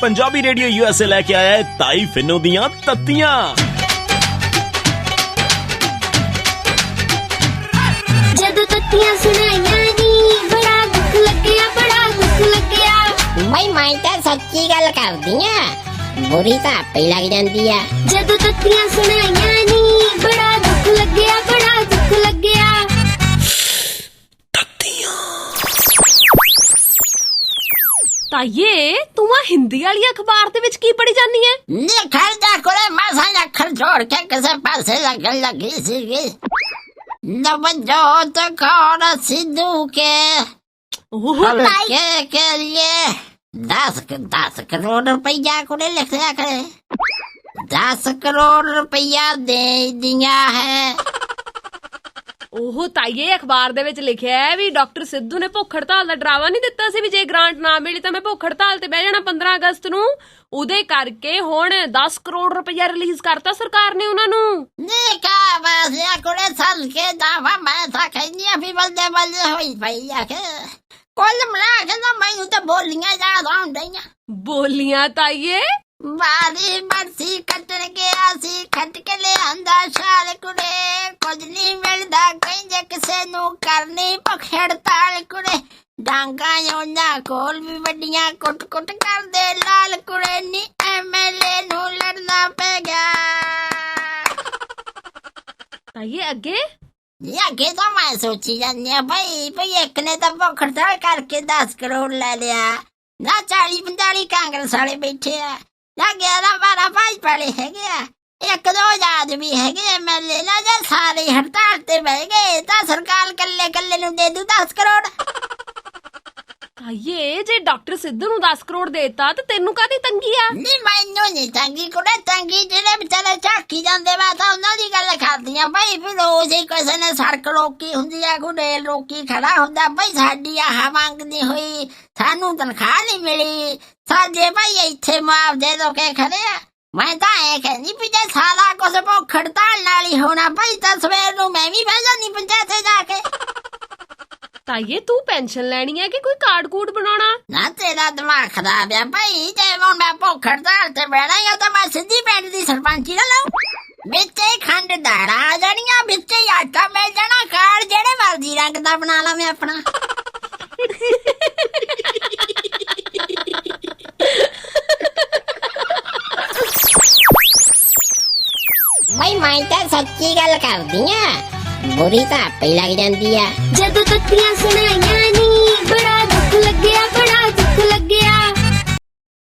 Punjabi radio USA लेके आया है ताई फिनो दियां तत्तियां। जदों तत्तियां सुनाइयां नी बड़ा दुख लग्या, बड़ा दुख लग्या। भाई मैं तो सच्ची गल करदी आ, बुरी तो आपे लग जांदी आ। जदों तत्तियां सुनाइयां नी बड़ा दुख लग्या, बड़ा दुख लग्या। ताइये तू आ हिंदी वाली अखबार दे विच की पढ़ी जानी है? निखर जा कोले मासा अखर छोड़ के किसे पासे लगन लगी सी। नवजोत कौर सिद्धू के हल्के के लिए 10 करोड़ रुपया कोले लिख दिया करे। 10 करोड़ रुपया दे दिया है। ओह ताइये अखबार दे विच लिखिया है भी डॉक्टर सिद्धू ने भुख हड़ताल दा डरावा नहीं दिता सी भी जे ग्रांट ना मिली तां मैं भुख हड़ताल ते बह जाना 15 अगस्त नूं। उदे करके हुण 10 करोड़ रुपया रिलीज करता सरकार ने उन्हां नूं। निका वासिया कोले सल के दावा मैं था कहनी भी बल्दे बल्दे होई पई आ के कुल मिला के ना मैनू ते बोलियां याद आउंदियां। बोलियां ताइये बारी बरसी कटन गया सी खट के ले आंदा शाल कुड़े कुछ नहीं मिलदा कहंदे किसे नू करनी भुख हड़ताल कुड़े। डांगा योना कोल भी वड्डियां कुट कुट कर दे लाल कुड़े नी एमएलए नू लड़ना पे गया। ताइये अगे अगे तो मैं सोची जानी भाई एक ने तो भुख हड़ताल करके 10 करोड़ ले लिया ना 40-45 कांग्रेस वाले बैठे आ ना 11-12 भाजपा वाले है एक दो आदमी है एमएलए ना जे सारे हड़ताल ते बह गए तो सरकार कल्ले कल्ले नू दे दू 10 करोड़। ताइये जे डॉक्टर सिद्धू नूं 10 करोड़ देता ते तेनू कादी तंगी आ? नी मैनू नहीं तंगी कुड़े तंगी जेड़े बेचारे झाकी जांदे वा तां उन्हां दी गल करदियां भाई फिर रोज ही किसे ने सड़क रोकी हुंदी आ कोई रेल रोकी खड़ा हुंदा भाई साडी आह मंगदी होई सानू तनख्वाह नहीं मिली साडे भाई इत्थे मुआवजे दो के खड़े आ। मैं तां ऐ कहनी भी जे सारा कुछ भुख हड़ताल नाल ही होना भाई तां सवेर नू मैं भी बह जानी पंचायत जाके। ताइये तू पेंशन लेनी है कि कोई कार्ड कूड बनाना? ना तेरा दिमाग खराब है भाई जे हुण मैं भुख हड़ताल ते बैठा या तो मैं सिद्धी पिंड दी सरपंची ला लऊं। बिच्चे खंड दाड़ा आ जानियां बिच्चे आटा मिल जाना कार्ड जेड़े मर्जी रंग दा बना ला मैं अपना। भाई मैं तो सच्ची गल करदी आ, बुरी तो आपे लग जांदी आ। जदों तत्तियां सुनाइयां नी बड़ा दुख लग्या, बड़ा दुख